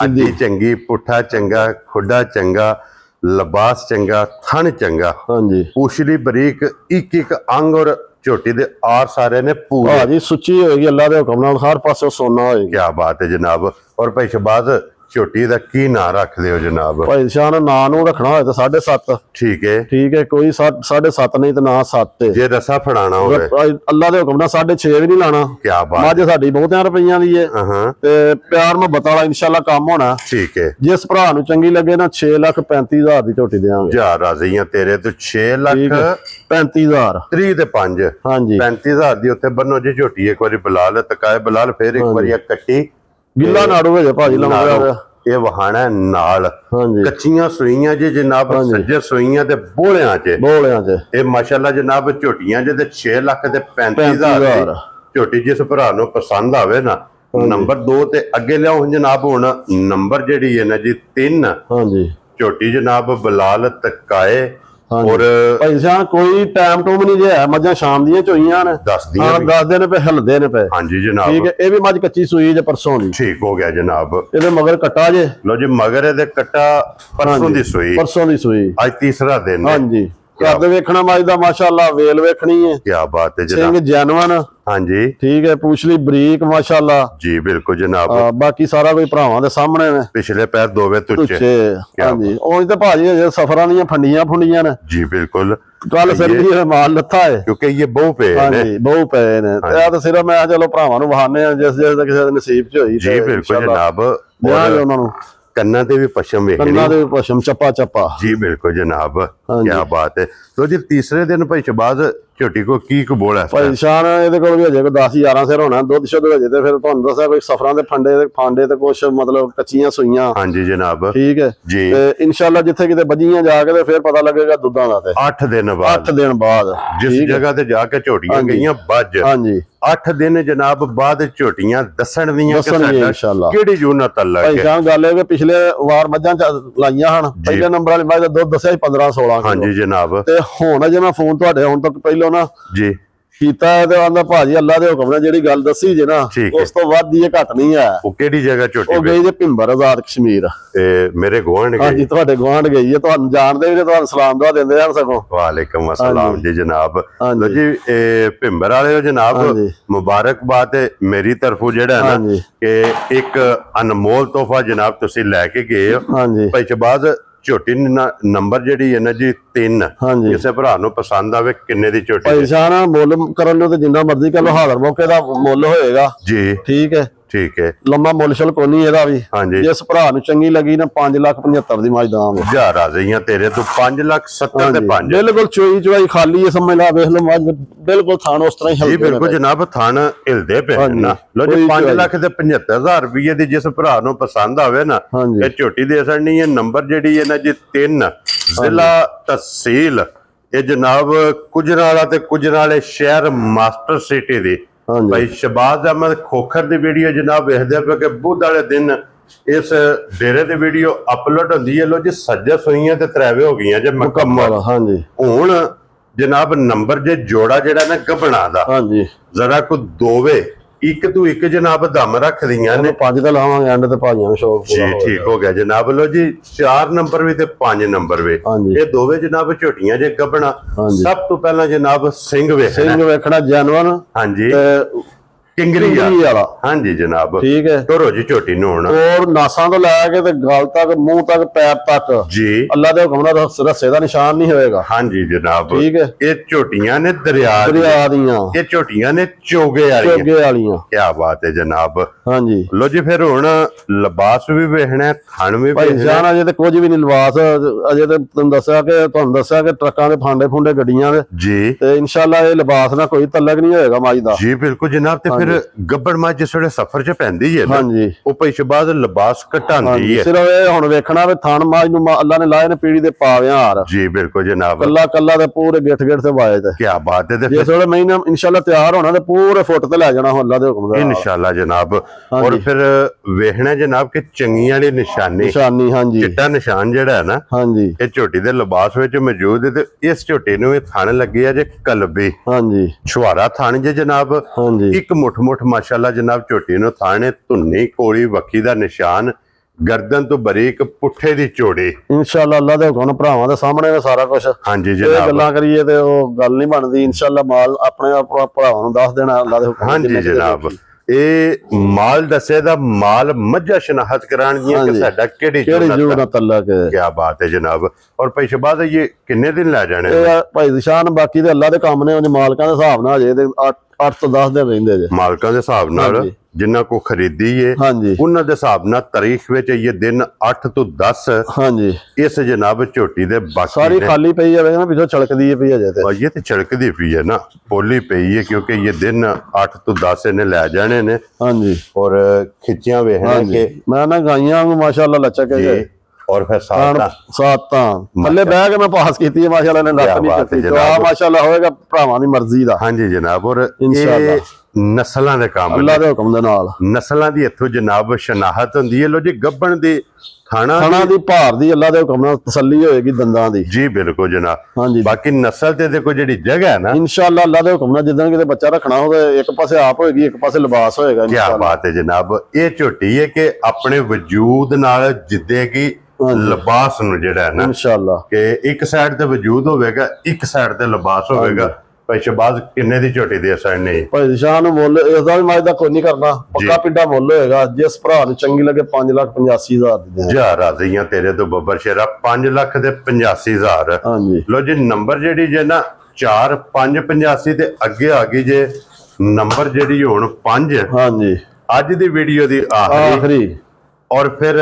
ਅੱਡੀ ਚੰਗੀ ਪੁੱਠਾ ਚੰਗਾ ਖੁੱਡਾ ਚੰਗਾ लिबास चंगा थन चंगा हाँ जी पूछली बरीक एक अंग और झोटी दे आर सारे ने पूरे हाँ जी सुची होगी अल्लाह दे हुक्म नाल हर पासे सोना होएगा क्या बात है जनाब और भाई शहबाज ਝੋਟੀ ਦਾ ਕੀ ਨਾਂ ਰੱਖਦੇ ਹੋ ਜਨਾਬ? ਭਾਈ ਸ਼ਾਨ ਨਾਂ ਨੂੰ ਰੱਖਣਾ ਹੋਏ ਤਾਂ 7.5। ਠੀਕ ਹੈ ਕੋਈ 7.5 ਨਹੀਂ ਤੇ ਨਾ 7 ਜੇ ਰਸਾ ਫੜਾਣਾ ਹੋਵੇ ਅੱਲਾ ਦੇ ਹੁਕਮ ਨਾਲ 6.5 ਵੀ ਨਹੀਂ ਲਾਣਾ। ਕੀ ਬਾਤ। ਮੱਝ ਸਾਡੀ ਬਹੁਤਿਆਂ ਰੁਪਈਆਂ ਦੀ ਹੈ ਤੇ ਪਿਆਰ ਮੁਹੱਬਤ ਵਾਲਾ ਇਨਸ਼ਾਅੱਲਾ ਕੰਮ ਹੋਣਾ। ਠੀਕ ਹੈ। ਜਿਸ ਭਰਾ ਨੂੰ ਚੰਗੀ ਲੱਗੇ ਨਾ 6,35,000 ਦੀ ਝੋਟੀ ਦੇਵਾਂਗੇ। ਜਾ ਰਾਜ਼ੀਆਂ ਤੇਰੇ ਤੋਂ 6,35,000 3 ਤੇ 5 ਹਾਂਜੀ 35,000 ਦੀ ਉੱਥੇ ਬੰਨੋ ਜੇ ਝੋਟੀ ਇੱਕ ਵਾਰੀ ਬਲਾਲ ਤਕਾਏ ਬਲਾਲ ਫੇਰ ਇੱਕ ਵਾਰੀ ਕੱਟੀ ਗਿੱਲਾ ਨਾੜੂ ਹੋ ਜਾ ਭਾਜੀ ਲੰਗਾ ਇਹ ਵਹਾਣਾ ਨਾਲ ਹਾਂਜੀ ਕੱਚੀਆਂ ਸੂਈਆਂ ਜੇ ਜਨਾਬ ਸੱਜੇ ਸੂਈਆਂ ਤੇ ਬੋਲਿਆਂ 'ਚ ਇਹ ਮਾਸ਼ਾਅੱਲਾ ਜਨਾਬ ਝੋਟੀਆਂ ਜੇ ਤੇ 6 ਲੱਖ ਤੇ 35,000 ਝੋਟੀ ਜਿਸ ਭਰਾ ਨੂੰ ਪਸੰਦ ਆਵੇ ਨਾ ਨੰਬਰ 2 ਤੇ ਅੱਗੇ ਲਿਆਓ ਜਨਾਬ। ਹੁਣ ਨੰਬਰ ਜਿਹੜੀ ਹੈ ਨਾ ਜੀ 3 ਹਾਂਜੀ ਝੋਟੀ ਜਨਾਬ ਬਲਾਲ ਤਕਾਏ ਔਰ ਭਾਈ ਸਾਹਿਬ ਕੋਈ ਟਾਈਮ ਟੂਮ ਨਹੀਂ ਜੇ ਹੈ। ਮੱਝਾਂ ਸ਼ਾਮ ਦੀਆਂ ਚੋਈਆਂ ਨੇ ਦੱਸਦੇ ਨੇ ਪਏ ਹਿਲਦੇ ਨੇ ਪਏ। ਹਾਂਜੀ ਜਨਾਬ ਠੀਕ ਹੈ। ਇਹ ਵੀ ਮੱਝ ਕੱਚੀ ਸੂਈ ਜੇ ਪਰਸੋਂ ਦੀ। ਠੀਕ ਹੋ ਗਿਆ ਜਨਾਬ। ਇਹਦੇ ਮਗਰ ਕੱਟਾ ਜੇ ਲੋ ਜੀ ਮਗਰ ਇਹਦੇ ਕੱਟਾ ਪਰਸੋਂ ਦੀ ਸੂਈ ਅੱਜ ਤੀਸਰਾ ਦਿਨ ਹਾਂਜੀ। ਕੱਦ ਵੇਖਣਾ ਮੱਝ ਦਾ ਮਾਸ਼ਾਅੱਲਾ ਵੇਲ ਵੇਖਣੀ ਹੈ। ਕੀ ਬਾਤ ਹੈ ਜਨਾਬ। ਸਿੰਘ ਜੈਨਵਨ ਹਾਂਜੀ ਠੀਕ ਹੈ। ਪੂਛਲੀ ਬਰੀਕ ਮਾਸ਼ਾਅੱਲਾ ਜੀ ਬਿਲਕੁਲ ਜਨਾਬ। ਬਾਕੀ ਸਾਰਾ ਕੋਈ ਭਰਾਵਾਂ ਦੇ ਸਾਹਮਣੇ ਨੇ। ਪਿਛਲੇ ਪੈਰ ਦੋਵੇਂ ਤੁੱਚੇ ਹਾਂਜੀ। ਉਹ ਤੇ ਭਾਜੀ ਅਜੇ ਸਫਰਾਂ ਦੀਆਂ ਫੰਡੀਆਂ ਨੇ ਜੀ ਬਿਲਕੁਲ। ਕੱਲ ਸਿਰ ਵੀ ਮਾਲ ਲੱਥਾ ਹੈ ਕਿਉਂਕਿ ਇਹ ਬਹੁ ਪਏ ਨੇ। ਹਾਂਜੀ ਬਹੁ ਪਏ ਨੇ। ਇਹ ਤਾਂ ਸਿਰਫ ਮੈਂ ਚਲੋ ਭਰਾਵਾਂ ਨੂੰ ਵਹਾਨੇ ਆ ਜਿਸ ਦਾ ਕਿਸੇ ਦੇ ਨਸੀਬ 'ਚ ਹੋਈ। ਜੀ ਬਿਲਕੁਲ ਜਨਾਬ। ਉਹਨਾਂ ਨੂੰ ਕੰਨਾਂ ਤੇ ਵੀ ਪਸ਼ਮ ਵੇਖਣੀ। ਕੰਨਾਂ ਦੇ ਪਸ਼ਮ ਚੱਪਾ ਜੀ ਬਿਲਕੁਲ ਜਨਾਬ। ਕੀ ਬਾਤ ਹੈ। ਲੋ ਜੀ ਤੀਸਰੇ ਦਿਨ ਭਾਈ ਸ਼ਬਾਜ਼ ਝੋਟੀ ਕੋ ਕੀ ਕਬੋਲ ਹੈ? ਭਾਈ ਸ਼ਾਨ ਇਹਦੇ ਕੋਲ ਵੀ ਅਜੇ ਕੋਈ 10-11 ਸਿਰ ਹੋਣਾ। ਦੁੱਧ ਸ਼ੁੱਧ ਅਜੇ ਤੇ ਫਿਰ ਤੁਹਾਨੂੰ ਦੱਸਿਆ ਕੋਈ ਸਫਰਾਂ ਦੇ ਫਾਂਡੇ ਤੇ ਕੁਛ ਮਤਲਬ ਕੱਚੀਆਂ ਸੂਈਆਂ। ਹਾਂਜੀ ਜਨਾਬ ਠੀਕ ਹੈ ਜੀ। ਤੇ ਇਨਸ਼ਾਅੱਲਾ ਜਿੱਥੇ ਕਿਤੇ ਵੱਜੀਆਂ ਜਾ ਕੇ ਤੇ ਫਿਰ ਪਤਾ ਲੱਗੇਗਾ ਦੁੱਧਾਂ ਦਾ। ਤੇ 8 ਦਿਨ ਬਾਅਦ ਜਿਸ ਜਗ੍ਹਾ ਤੇ ਜਾ ਕੇ ਝੋਟੀਆਂ ਗਈਆਂ ਵੱਜ ਹਾਂਜੀ 8 ਦਿਨ ਜਨਾਬ ਬਾਅਦ ਝੋਟੀਆਂ ਦੱਸਣੀਆਂ ਇਨਸ਼ਾਅੱਲਾ ਕਿਹੜੀ ਜੂਨਤ ਅੱਲਾ ਭਾਈ ਸਾਹਿਬ ਗੱਲ ਇਹ ਕਿ ਪਿਛਲੇ ਵਾਰ ਮੱਝਾਂ ਲਾਈਆਂ ਹਨ। ਪਹਿਲੇ ਨੰਬਰ ਵਾਲੀ ਮੱਝ ਦਾ ਦੁੱਧ ਦੱਸਿਆ ਸੀ 15-16 ਹਾਂਜੀ ਜਨਾਬ। ਤੇ ਹੁਣ ਜੇ ਮੈਂ ਫੋਨ ਤੁਹਾਡੇ ਹੁਣ ਤੱਕ ਪਹਿਲਾਂ ਨਾ ਜੀ ਕੀਤਾ ਤੇ ਆਂਦਾ ਭਾਜੀ ਅੱਲਾ ਦੇ ਹੁਕਮ ਨਾਲ ਜਿਹੜੀ ਗੱਲ ਦੱਸੀ ਜੇ ਨਾ ਉਸ ਤੋਂ ਵੱਧ ਦੀ ਇਹ ਘਟ ਨਹੀਂ ਹੈ। ਉਹ ਕਿਹੜੀ ਜਗ੍ਹਾ ਝੋਟੀ? ਉਹ ਗਈ ਜੇ ਭਿੰਬਰ ਆਜ਼ਾਦ ਕਸ਼ਮੀਰ ਤੇ ਮੇਰੇ ਗੁਆਂਢ ਗਈ। ਹਾਂਜੀ ਤੁਹਾਡੇ ਗੁਆਂਢ ਗਈ ਹੈ। ਤੁਹਾਨੂੰ ਜਾਣਦੇ ਵੀ ਤੁਹਾਨੂੰ ਸਲਾਮ ਦੁਆ ਦਿੰਦੇ ਹਨ ਸਗੋਂ। ਵਾਲੇਕਮ ਅਸਲਾਮ ਜੀ ਜਨਾਬ। ਲੋ ਜੀ ਇਹ ਭਿੰਬਰ ਵਾਲੇ ਜਨਾਬ ਮੁਬਾਰਕਬਾਦ ਮੇਰੀ ਤਰਫੋਂ ਜਿਹੜਾ ਹੈ ਨਾ ਕਿ ਇੱਕ ਅਨਮੋਲ ਤੋਹਫਾ ਜਨਾਬ ਤੁਸੀਂ ਲੈ ਕੇ ਗਏ ਹੋ। ਹਾਂਜੀ ਭਾਈ ਸ਼ਬਾਜ਼ ਝੋਟੀ ਨੰਬਰ ਜਿਹੜੀ ਹੈ ਨਾ ਜੀ 3 ਕਿਸੇ ਭਰਾ ਨੂੰ ਪਸੰਦ ਆਵੇ ਕਿੰਨੇ ਦੀ ਝੋਟੀ? ਭਾਈ ਸਾਹਿਬ ਮੁੱਲ ਕਰਨ ਨੂੰ ਤੇ ਜਿੰਨਾ ਮਰਜ਼ੀ ਕਰ ਲੋ ਹਾਜ਼ਰ ਮੌਕੇ ਦਾ ਮੁੱਲ ਹੋਏਗਾ ਜੀ। ਠੀਕ ਹੈ ਲੰਮਾ ਮੁੱਲ ਸ਼ਲ ਕੋਈ ਨਹੀਂ ਇਹਦਾ ਵੀ। ਹਾਂਜੀ ਜਿਸ ਭਰਾ ਨੂੰ ਚੰਗੀ ਲੱਗੀ ਨਾ 5,75,000 ਦੀ ਮੱਝ ਦਾਂਗੇ। ਜਾ ਰਾਜ਼ੀਆਂ ਤੇਰੇ ਤੋਂ 5,70,000 ਤੇ 5 ਬਿਲਕੁਲ ਚੋਈ ਖਾਲੀ ਹੈ। ਸਮਝ ਲਾ ਵੇਖ ਲਓ ਮੱਝ ਬਿਲਕੁਲ ਥਾਣ ਉਸ ਤਰ੍ਹਾਂ ਹੀ ਹਿਲਦੇ ਨੇ। ਬਿਲਕੁਲ ਜਨਾਬ ਥਾਣ ਹਿਲਦੇ ਪਏ ਨਾ। ਲੋ ਜੀ 5,75,000 ਰੁਪਏ ਦੀ ਜਿਸ ਭਰਾ ਨੂੰ ਪਸੰਦ ਆਵੇ ਨਾ ਇਹ ਝੋਟੀ ਦੇ ਸੜਨੀ ਹੈ। ਨੰਬਰ ਜਿਹੜੀ ਹੈ ਨਾ ਜੀ 3 ਜ਼ਿਲ੍ਹਾ ਤਹਿਸੀਲ ਇਹ ਜਨਾਬ ਕੁਜਰਾਲਾ ਤੇ ਕੁਜਰਾਲੇ ਸ਼ਹਿਰ ਮਾਸਟਰ ਸਿਟੀ ਦੀ ਭਾਈ ਸ਼ਬਾਜ਼ ਅਹਿਮਦ ਖੋਖਰ ਦੀ ਵੀਡੀਓ ਜਨਾਬ ਵੇਖਦੇ ਪਏ ਕਿ ਬੁੱਧ ਵਾਲੇ ਦਿਨ ਇਸ ਡੇਰੇ ਦੀ ਵੀਡੀਓ ਅਪਲੋਡ ਹੁੰਦੀ ਹੈ। ਲੋ ਜੀ ਸੱਜੇ ਸੂਈਆਂ ਤੇ ਤਰਾਵੇ ਹੋ ਗਈਆਂ ਜੇ ਮੁਕੰਮਲ। ਹਾਂਜੀ ਹੁਣ ਜਨਾਬ ਨੰਬਰ ਜੇ ਜੋੜਾ ਜਿਹੜਾ ਨਾ ਗੱਭਣਾ ਦਾ ਜ਼ਰਾ ਕੋ ਦੋਵੇ ਇੱਕ ਤੋਂ ਇੱਕ ਜਨਾਬ ਦਮ ਰੱਖਦੀਆਂ ਨੇ। 5 ਤਾਂ ਲਾਵਾਂਗੇ ਐਂਡ ਤੇ ਭਾਈਆਂ ਨੂੰ ਸ਼ੌਕ ਜੀ। ਠੀਕ ਹੋ ਗਿਆ ਜਨਾਬ। ਲੋ ਜੀ 4 ਨੰਬਰ ਵੀ ਤੇ 5 ਨੰਬਰ ਵੀ ਇਹ ਦੋਵੇਂ ਜਨਾਬ ਝੋਟੀਆਂ ਜੇ ਗੱਭਣਾ। ਸਭ ਤੋਂ ਪਹਿਲਾਂ ਜਨਾਬ ਸਿੰਘ ਵੇਖਣਾ ਜੈਨਵਨ। ਹਾਂਜੀ ਕਿੰਗਰੀ ਵਾਲਾ। ਹਾਂਜੀ ਜਨਾਬ ਠੀਕ ਹੈ। ਤੋਰੋ ਜੀ ਝੋਟੀ ਨੂੰ ਹੁਣ ਔਰ ਨਾਸਾਂ ਤੋਂ ਲੈ ਕੇ ਤੇ ਗਲ ਤੱਕ ਮੂੰਹ ਤੱਕ ਪੈਰ ਤੱਕ ਜੀ ਅੱਲਾ ਦੇ ਹੁਕਮ ਨਾਲ ਰੱਸੇ ਦਾ ਨਿਸ਼ਾਨ ਨਹੀਂ ਹੋਏਗਾ। ਹਾਂਜੀ ਜਨਾਬ ਠੀਕ ਹੈ। ਇਹ ਝੋਟੀਆਂ ਨੇ ਦਰਿਆ ਦੀਆਂ। ਇਹ ਝੋਟੀਆਂ ਨੇ ਚੋਗੇ ਵਾਲੀਆਂ। ਕੀ ਬਾਤ ਹੈ ਜਨਾਬ। ਹਾਂਜੀ ਲੋ ਜੀ ਫਿਰ ਹੁਣ ਲਿਬਾਸ ਵੀ ਵੇਖਣਾ ਥਣ ਵੀ ਵੇਖਣਾ। ਅਜੇ ਤੇ ਕੁਝ ਵੀ ਨਹੀਂ ਲਿਬਾਸ ਅਜੇ ਤੇ ਤੁਹਾਨੂੰ ਦੱਸਿਆ ਕਿ ਟਰੱਕਾਂ ਦੇ ਫਾਂਡੇ ਗੱਡੀਆਂ ਦੇ ਜੀ। ਤੇ ਇਨਸ਼ਾਅੱਲਾ ਇਹ ਲਿਬਾਸ ਨਾਲ ਕੋਈ ਤਲਕ ਨਹੀਂ ਹੋਏਗਾ ਮੱਝ ਦਾ। ਜੀ ਬਿਲਕੁਲ ਜਨਾਬ। ਤੇ ਫਿਰ ਗੱਬੜ ਮੱਝ ਜਿਸ ਵੇਲੇ ਸਫ਼ਰ 'ਚ ਪੈਂਦੀ ਹੈ ਨਾ ਉਹ ਭਾਈ ਸ਼ਬਾਜ਼ ਲਿਬਾਸ ਘਟਾਉਂਦੀ ਹੈ। ਸਿਰਫ ਇਹ ਹੁਣ ਵੇਖਣਾ ਵੀ ਥਣ ਮੱਝ ਨੂੰ ਅੱਲਾ ਨੇ ਲਾਏ ਨੇ ਪੀੜੀ ਦੇ ਪਾਵਿਆਂ ਹਾਰ। ਜੀ ਬਿਲਕੁਲ ਜਨਾਬ। ਕੱਲਾ ਤੇ ਪੂਰੇ ਗਿੱਠ ਤੇ ਵਾਏ ਤੇ। ਕੀ ਬਾਤ ਹੈ। ਜਿਸ ਵੇਲੇ ਮਹੀਨਾ ਇਨਸ਼ਾਅੱਲਾ ਤਿਆਰ ਹੋਣਾ ਤੇ ਪੂਰੇ ਫੁੱਟ ਤੇ ਲੈ ਜਾਣਾ ਅੱਲਾ ਦੇ ਹੁਕਮ ਨਾਲ ਇਨਸ਼ਾਅੱਲਾ ਜਨਾਬ। ਔਰ ਫਿਰ ਵੇਖਣਾ ਜਨਾਬ ਕਿ ਚੰਗੀਆਂ ਵਾਲੀ ਨਿਸ਼ਾਨੀ ਹਾਂਜੀ ਚਿੱਟਾ ਨਿਸ਼ਾਨ ਜਿਹੜਾ ਹੈ ਨਾ ਹਾਂਜੀ ਇਹ ਝੋਟੀ ਦੇ ਲਿਬਾਸ ਵਿੱਚ ਮੌਜੂਦ ਹੈ। ਤੇ ਇਸ ਝੋਟੀ ਨੂੰ ਇਹ ਥਣ ਲੱਗੇ ਆ ਜੇ ਕਲਬੀ। ਹਾਂਜੀ ਛੁਹਾਰਾ ਥਣ ਜੇ ਜਨਾਬ। ਇੱਕ ਮੁੱਠ ਮਾਸ਼ਾਅੱਲਾ ਜਨਾਬ ਝੋਟੀ ਨੂੰ ਥਾਣੇ ਧੁੰਨੀ ਕੋਲੀ ਵੱਖੀ ਦਾ ਨਿਸ਼ਾਨ ਗਰਦਨ ਤੋਂ ਬਰੀਕ ਪੁੱਠੇ ਦੀ ਚੋੜੀ। ਇਨਸ਼ਾਅੱਲਾ ਅੱਲਾ ਦੇ ਹੁਕਮ ਭਰਾਵਾਂ ਦੇ ਸਾਹਮਣੇ ਸਾਰਾ ਕੁਝ। ਹਾਂਜੀ ਜਨਾਬ ਗੱਲਾਂ ਕਰੀਏ ਤੇ ਉਹ ਗੱਲ ਨਹੀਂ ਬਣਦੀ। ਇਨਸ਼ਾਅੱਲਾ ਮਾਲ ਆਪਣੇ ਭਰਾਵਾਂ ਨੂੰ ਦੱਸ ਦੇਣਾ ਅੱਲਾ ਦੇ ਹੁਕਮ। ਹਾਂਜੀ ਜਨਾਬ ਇਹ ਮਾਲ ਦੱਸੇ ਦਾ ਮਾਲ ਮੱਝਾਂ ਸ਼ਨਾਖਤ ਕਰਾਣ ਦੀਆਂ ਕਿ ਸਾਡਾ ਕਿਹੜੀ ਜੂ ਨਾ ਤਲਕ ਕੀ ਬਾਤ ਹੈ ਜਨਾਬ। ਔਰ ਭਾਈ ਸ਼ਬਾਜ਼ ਇਹ ਕਿੰਨੇ ਦਿਨ ਲੈ ਜਾਣੇ ਭਾਈ ਨਿਸ਼ਾਨ? ਬਾਕੀ ਤੇ ਅੱਲਾ ਦੇ ਕੰਮ ਨੇ, ਉਹਦੇ ਮਾਲਕਾਂ ਦੇ ਹਿਸਾਬ ਨਾਲ ਜੇ 8 ਤੋਂ 10 ਦਿਨ ਰਹਿੰਦੇ ਜੇ ਮਾਲਕਾਂ ਦੇ ਹਿਸਾਬ ਨਾਲ ਜਿੰਨਾ ਕੋ ਖਰੀਦੀ ਏ ਉਹਨਾਂ ਦੇ ਹਿਸਾਬ ਨਾਲ ਤਾਰੀਖ ਵਿੱਚ ਇਹ ਦਿਨ 8 ਤੋਂ 10 ਹਾਂਜੀ ਇਸ ਜਨਾਬ ਝੋਟੀ ਦੇ ਬਾਕੀ ਸਾਰੀ ਖਾਲੀ ਪਈ ਜਾਵੇ ਨਾ, ਪਿੱਛੋਂ ਛਲਕਦੀ ਹੈ ਪਈ ਅਜੇ ਤੇ ਇਹ ਤੇ ਛਲਕਦੀ ਪਈ ਹੈ ਨਾ, ਪੋਲੀ ਪਈ ਹੈ ਕਿਉਂਕਿ ਇਹ ਦਿਨ 8 ਤੋਂ 10 ਇਹਨੇ ਲੈ ਜਾਣੇ ਨੇ। ਹਾਂਜੀ ਔਰ ਖਿੱਚਿਆਂ ਵੇਖਣਾ ਕਿ ਮੈਂ ਨਾ ਗਾਈਆਂ ਨੂੰ ਮਾਸ਼ਾਅੱਲਾ ਲਚਕ ਹੈ ਔਰ ਫਿਰ ਸਾਤਾਂ ਥੱਲੇ ਬਹਿ ਕੇ ਮੈਂ ਪਾਸ ਕੀਤੀ ਹੈ ਮਾਸ਼ਾਅੱਲਾ ਨੇ ਲੱਤ ਨਹੀਂ ਕੀਤੀ ਜਨਾਬ ਮਾਸ਼ਾਅੱਲਾ ਹੋਏਗਾ ਭਰਾਵਾਂ ਦੀ ਮਰਜ਼ੀ ਦਾ। ਹਾਂਜੀ ਜਨਾਬ। ਔਰ ਇਨਸ਼ਾਅੱਲਾ ਨਸਲਾਂ ਦੇ ਕੰਮ ਅੱਲਾ ਦੇ ਹੁਕਮ ਦੇ ਨਾਲ ਨਸਲਾਂ ਦੀ ਇੱਥੋਂ ਜਨਾਬ ਸ਼ਨਾਖਤ ਹੁੰਦੀ ਹੈ। ਲੋ ਜੀ ਗੱਬਣ ਦੀ ਖਾਣਾ ਦੀ ਭਾਰ ਦੀ ਅੱਲਾ ਦੇ ਹੁਕਮ ਨਾਲ ਤਸੱਲੀ ਹੋਏਗੀ ਦੰਦਾਂ ਦੀ। ਜੀ ਬਿਲਕੁਲ ਜਨਾਬ। ਹਾਂਜੀ ਬਾਕੀ ਨਸਲ ਤੇ ਦੇਖੋ ਜਿਹੜੀ ਜਗ੍ਹਾ ਹੈ ਨਾ ਇਨਸ਼ਾਅੱਲਾ ਅੱਲਾ ਦੇ ਹੁਕਮ ਨਾਲ ਜਿੱਦਾਂ ਕਿਤੇ ਬੱਚਾ ਰੱਖਣਾ ਹੋਵੇ ਇੱਕ ਪਾਸੇ ਆਪ ਹੋਏਗੀ ਇੱਕ ਪਾਸੇ ਲਿਬਾਸ ਹੋਏਗਾ। ਕੀ ਬਾਤ ਹੈ ਜਨਾਬ। ਇਹ ਝੋਟੀ ਹੈ ਕਿ ਆਪਣੇ ਵਜੂਦ ਨਾਲ ਜਿੱਦੇਗੀ ਲਿਬਾਸ ਨੂੰ ਜਿਹੜਾ ਹੈ ਨਾ ਇਨਸ਼ਾਅੱਲਾ ਕਿ ਇੱਕ ਸਾਈਡ ਤੇ ਵਜੂਦ ਹੋਵੇਗਾ ਇੱਕ ਸਾਈਡ ਤੇ ਲਿਬਾਸ ਹੋਵੇਗਾ। ਭਾਈ ਸ਼ਬਾਜ਼ ਕਿੰਨੇ ਦੀ ਝੋਟੀ ਦੇ ਅਸਰ ਨਹੀਂ ਭਾਈ ਨਿਸ਼ਾਨ ਨੂੰ ਮੁੱਲ ਇਸਦਾ ਵੀ ਮੈਂ ਦਾ ਕੋਈ ਨਹੀਂ ਕਰਨਾ, ਪੱਕਾ ਪਿੰਡਾ ਮੁੱਲ ਹੋਏਗਾ। ਜਿਸ ਭਰਾ ਨੂੰ ਚੰਗੀ ਲੱਗੇ 5,85,000 ਦੀ ਜਾ ਰਾਜ਼ੀਆਂ ਤੇਰੇ ਤੋਂ ਬੱਬਰ ਸ਼ੇਰਾ 5,85,000। ਹਾਂਜੀ ਲੋ ਜੀ ਨੰਬਰ ਜਿਹੜੀ ਜੇ ਨਾ 4 5 85 ਤੇ ਅੱਗੇ ਆ ਗਈ ਜੇ ਨੰਬਰ ਜਿਹੜੀ ਹੁਣ 5 ਹਾਂਜੀ ਅੱਜ ਦੀ ਵੀਡੀਓ ਦੀ ਆਖਰੀ ਔਰ ਫਿਰ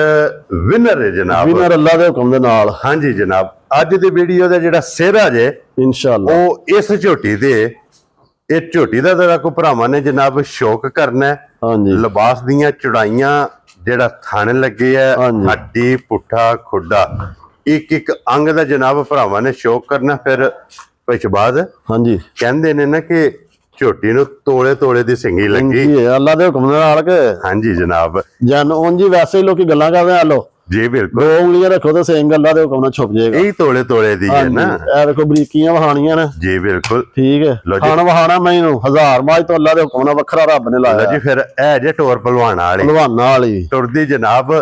ਵਿਨਰ ਹੈ ਜਨਾਬ ਵਿਨਰ ਅੱਲਾ ਦੇ ਹੁਕਮ ਦੇ ਨਾਲ। ਹਾਂਜੀ ਜਨਾਬ ਅੱਜ ਦੀ ਵੀਡੀਓ ਦਾ ਜਿਹੜਾ ਸਿਹਰਾ ਜੇ ਇਨਸ਼ਾਅੱਲਾ ਉਹ ਇਸ ਝੋਟੀ ਦੇ ਇਹ ਝੋਟੀ ਦਾ ਜਿਹੜਾ ਕੋ ਭਰਾਵਾਂ ਨੇ ਜਨਾਬ ਸ਼ੌਕ ਕਰਨਾ ਹੈ। ਹਾਂਜੀ ਲਿਬਾਸ ਦੀਆਂ ਚੜਾਈਆਂ ਜਿਹੜਾ ਥਣ ਲੱਗੇ ਆ ਹੱਡੀ ਪੁੱਠਾ ਖੁੱਡਾ ਇੱਕ ਇੱਕ ਅੰਗ ਦਾ ਜਨਾਬ ਭਰਾਵਾਂ ਨੇ ਸ਼ੌਕ ਕਰਨਾ। ਫਿਰ ਪਿਛਬਾਜ਼ ਹਾਂਜੀ ਕਹਿੰਦੇ ਨੇ ਨਾ ਕਿ ਝੋਟੀ ਨੂੰ ਤੋਲੇ ਤੋਲੇ ਦੀ ਸਿੰਗੀ ਲੱਗੀ ਅੱਲਾ ਦੇ ਹੁਕਮ ਨਾਲ ਕੇ। ਹਾਂਜੀ ਜਨਾਬ ਜਨ ਉਂਝ ਵੈਸੇ ਹੀ ਲੋਕੀ ਗੱਲਾਂ ਕਰਦੇ ਆ ਲੋ ਜੀ ਬਿਲਕੁਲ 2 ਉਂਗਲੀਆਂ ਰੱਖੋ ਤੇ ਸਿੰਘ ਅੱਲਾ ਦੇ ਹੁਕਮ ਨਾਲ ਛੁਪ ਜਾਏਗਾ। ਇਹ ਤੋਲੇ ਤੋਲੇ ਦੀ ਹੈ ਨਾ। ਇਹ ਦੇਖੋ ਬਰੀਕੀਆਂ ਵਹਾਣੀਆਂ ਨੇ ਜੀ ਬਿਲਕੁਲ ਠੀਕ ਹੈ। ਖਾਣ ਵਹਾਣਾ ਮੈਨੂੰ 1000 ਮਾਜ ਤੋਂ ਅੱਲਾ ਦੇ ਹੁਕਮ ਨਾਲ ਵੱਖਰਾ ਰੱਬ ਨੇ ਲਾਇਆ ਜੀ। ਫਿਰ ਇਹ ਜੇ ਟੋਰ ਪਹਿਲਵਾਨਾਂ ਵਾਲੀ ਟੁਰਦੀ ਜਨਾਬ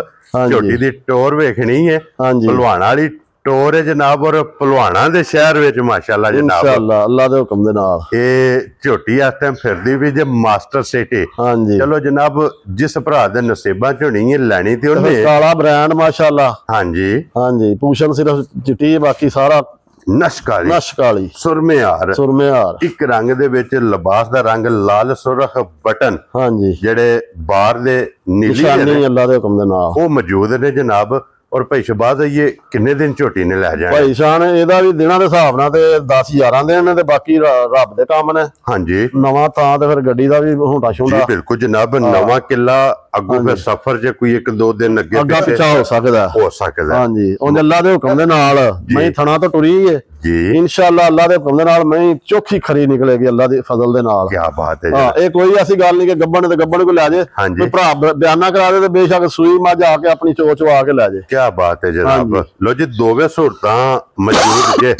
ਝੋਟੀ ਦੀ ਟੋਰ ਵੇਖਣੀ ਹੈ ਪਹਿਲਵਾਨਾਂ ਵਾਲੀ ਟੋਰ ਹੈ ਜਨਾਬ। ਔਰ ਪਹਿਲਵਾਨਾਂ ਦੇ ਸ਼ਹਿਰ ਵਿੱਚ ਮਾਸ਼ਾਅੱਲਾ ਜਨਾਬ ਇਨਸ਼ਾਅੱਲਾ ਅੱਲਾ ਦੇ ਹੁਕਮ ਦੇ ਨਾਲ ਇਹ ਝੋਟੀ ਇਸ ਟਾਈਮ ਫਿਰਦੀ ਵੀ ਜੇ ਮਾਸਟਰ ਸਿਟੀ। ਹਾਂਜੀ ਚਲੋ ਜਨਾਬ ਜਿਸ ਭਰਾ ਦੇ ਨਸੀਬਾਂ ਚ ਹੋਣੀ ਹੈ ਲੈਣੀ ਤੇ ਉਹਨੇ ਕਾਲਾ ਬ੍ਰਾਂਡ ਮਾਸ਼ਾਅੱਲਾ। ਹਾਂਜੀ ਹਾਂਜੀ ਪੂਛਣ ਸਿਰਫ ਚਿੱਟੀ ਬਾਕੀ ਸਾਰਾ ਨਸ਼ਕਾਲੀ ਸੁਰਮਿਆਰ ਇੱਕ ਰੰਗ ਦੇ ਵਿੱਚ ਲਿਬਾਸ ਦਾ ਰੰਗ ਲਾਲ ਸੁਰਖ ਬਟਨ ਹਾਂਜੀ ਜਿਹੜੇ ਬਾਹਰ ਦੇ ਨੀਲੀ ਅੱਲਾ ਦੇ ਹੁਕਮ ਦੇ ਨਾਲ ਉਹ ਮੌਜੂਦ ਨੇ ਜਨਾਬ। ਔਰ ਭਾਈ ਸ਼ਬਾਜ਼ ਇਹ ਕਿੰਨੇ ਦਿਨ ਝੋਟੀ ਨੇ ਲੈ ਜਾਣਾ? ਭਾਈ ਸ਼ਾਨ ਇਹਦਾ ਵੀ ਦਿਨਾਂ ਦੇ ਹਿਸਾਬ ਨਾਲ ਤੇ 10-11 ਦਿਨ ਨੇ ਤੇ ਬਾਕੀ ਰੱਬ ਦੇ ਕੰਮ ਨੇ। ਹਾਂਜੀ ਨਵਾਂ ਥਾਂ ਤੇ ਫਿਰ ਗੱਡੀ ਦਾ ਵੀ ਹੁੰਡਾ ਸ਼ੁੰਡਾ ਜੀ ਬਿਲਕੁਲ ਜਨਾਬ। ਨਵਾਂ ਕਿੱਲਾ ਅੱਗੋਂ ਫਿਰ ਸਫ਼ਰ ਜੇ ਕੋਈ 1-2 ਦਿਨ ਅੱਗੇ ਪਿੱਛਾ ਹੋ ਸਕਦਾ ਹਾਂਜੀ। ਉਹ ਅੱਲਾ ਦੇ ਹੁਕਮ ਦੇ ਨਾਲ ਮੈਂ ਥਣਾ ਤੋਂ ਟੁਰੀ ਹੈ ਜੀ ਇਨਸ਼ਾਅੱਲਾ। ਅੱਲਾ ਦੇ ਹੁਕਮ ਦੇ ਨਾਲ ਮੈਂ ਚੋਖੀ ਖਰੀ ਨਿਕਲੇਗੀ ਅੱਲਾ ਦੇ ਫਜ਼ਲ ਦੇ ਨਾਲ। ਕੀ ਬਾਤ ਹੈ ਇਹ ਕੋਈ ਐਸੀ ਗੱਲ ਨਹੀਂ ਕਿ ਗੱਬਣ ਤੇ ਗੱਬਣ ਕੋ ਲੈ ਜੇ ਕੋਈ ਭਰਾ ਬਿਆਨਾ ਕਰਾ ਦੇ ਤੇ ਬੇਸ਼ੱਕ ਸੂਈ ਮੱਝ ਆ ਕੇ ਆਪਣੀ ਚੋਚ ਆ ਕੇ ਲੈ ਜੇ। ਕੀ ਬਾਤ ਹੈ ਜਨਾਬ। ਲੋ ਜੀ ਦੋਵੇਂ ਸਹੂਲਤਾਂ ਮੌਜੂਦ ਜੇ।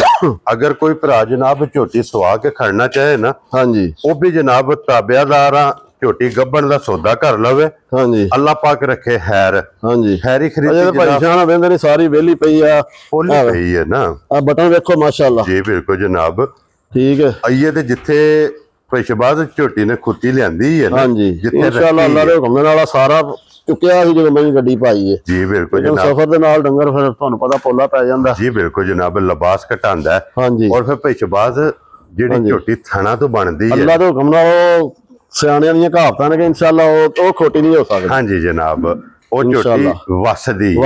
ਅਗਰ ਕੋਈ ਭਰਾ ਜਨਾਬ ਝੋਟੀ ਸਵਾ ਕੇ ਖੜਨਾ ਚਾਹੇ ਨਾ ਹਾਂਜੀ ਉਹ ਵੀ ਜਨਾਬ ਤਾਬਿਆਦਾਰਾਂ ਝੋਟੀ ਗੱਬਣ ਦਾ ਸੌਦਾ ਕਰ ਲਵੇ। ਹਾਂਜੀ ਅੱਲਾ ਪਾਕ ਰੱਖੇ ਹੈਰ। ਹਾਂਜੀ ਹੈਰੀ ਖਰੀਦੀ ਭਾਈ ਸ਼ਾਨ ਵੇਂਦੇ ਨੇ ਸਾਰੀ ਵੇਲੀ ਪਈ ਆ ਫੁੱਲੀ ਪਈ ਹੈ ਨਾ। ਆ ਬਟਨ ਵੇਖੋ ਮਾਸ਼ਾਅੱਲਾ ਜੀ ਬਿਲਕੁਲ ਜਨਾਬ ਠੀਕ ਹੈ। ਆਈਏ ਤੇ ਜਿੱਥੇ ਪਿਛਬਾਜ਼ ਝੋਟੀ ਨੇ ਖੁੱਤੀ ਲਿਆਂਦੀ ਹੈ ਨਾ ਹਾਂਜੀ ਇਨਸ਼ਾਅੱਲਾ ਅੱਲਾ ਦੇ ਹੁਕਮ ਨਾਲ ਸਾਰਾ ਚੁੱਕਿਆ ਸੀ ਜਦੋਂ ਮੈਂ ਗੱਡੀ ਪਾਈ ਹੈ ਜੀ ਬਿਲਕੁਲ ਜਨਾਬ। ਸਫ਼ਰ ਦੇ ਨਾਲ ਡੰਗਰ ਫਿਰ ਤੁਹਾਨੂੰ ਪਤਾ ਪੋਲਾ ਪੈ ਜਾਂਦਾ ਜੀ ਬਿਲਕੁਲ ਜਨਾਬ। ਲਿਬਾਸ ਘਟਾਉਂਦਾ ਹਾਂਜੀ। ਔਰ ਫਿਰ ਪਿਛਬਾਜ਼ ਜਿਹੜੀ ਝੋਟੀ ਥਣਾ ਤੋਂ ਬਣਦੀ ਹੈ ਅੱਲਾ ਦੇ ਹੁਕਮ ਨਾਲ ਉਹ ਸਿਆਣਿਆਂ ਦੀਆਂ ਕਹਾਵਤਾਂ ਨੇ ਕਿ ਇਨਸ਼ਾਅੱਲਾ ਉਹ ਖੋਟੀ ਨਹੀਂ ਹੋ ਸਕਦੀ। ਹਾਂਜੀ ਜਨਾਬ ਉਹ ਝੋਟੀ ਵਸਦੀ